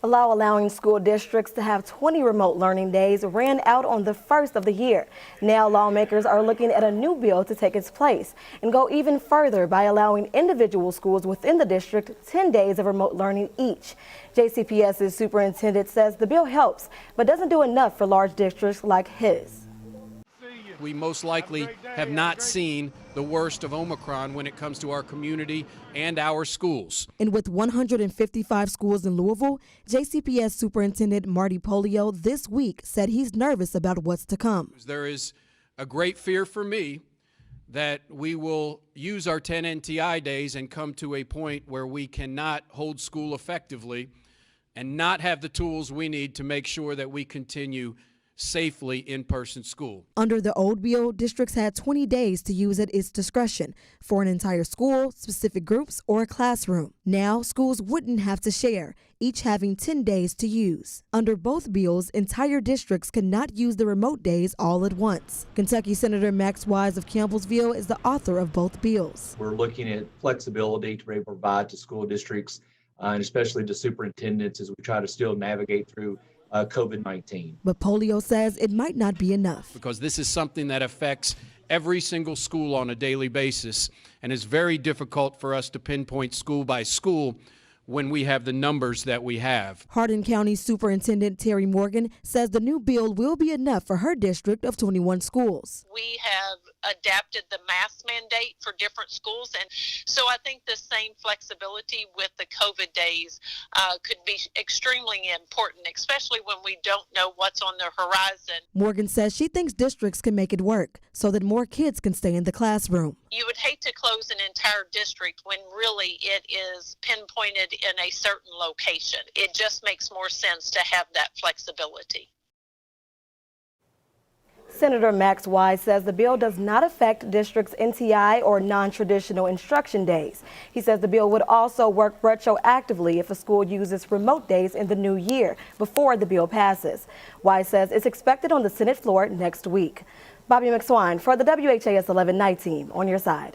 A law allowing school districts to have 20 remote learning days ran out on the first of the year. Now lawmakers are looking at a new bill to take its place and go even further by allowing individual schools within the district 10 days of remote learning each. JCPS's superintendent says the bill helps, but doesn't do enough for large districts like his. We most likely have not seen the worst of Omicron when it comes to our community and our schools. And with 155 schools in Louisville, JCPS Superintendent Marty Polio this week said he's nervous about what's to come. There is a great fear for me that we will use our 10 NTI days and come to a point where we cannot hold school effectively and not have the tools we need to make sure that we continue safely in-person school. Under the old bill, districts had 20 days to use at its discretion for an entire school, specific groups, or a classroom. Now, schools wouldn't have to share, each having 10 days to use. Under both bills, entire districts cannot use the remote days all at once. Kentucky Senator Max Wise of Campbellsville is the author of both bills. We're looking at flexibility to be able to provide to school districts and especially to superintendents as we try to still navigate through COVID-19. But Polio says it might not be enough. Because this is something that affects every single school on a daily basis, and it's very difficult for us to pinpoint school by school when we have the numbers that we have. Hardin County Superintendent Terry Morgan says the new bill will be enough for her district of 21 schools. We have adapted the mask mandate for different schools, and so I think the same flexibility with the COVID days could be extremely important, especially when we don't know what's on the horizon. Morgan says she thinks districts can make it work so that more kids can stay in the classroom. You would hate to close an entire district when really it is pinpointed in a certain location. It just makes more sense to have that flexibility. Senator Max Wise says the bill does not affect districts' NTI or non-traditional instruction days. He says the bill would also work retroactively if a school uses remote days in the new year before the bill passes. Wise says it's expected on the Senate floor next week. Bobby McSwine for the WHAS 11 Night Team on your side.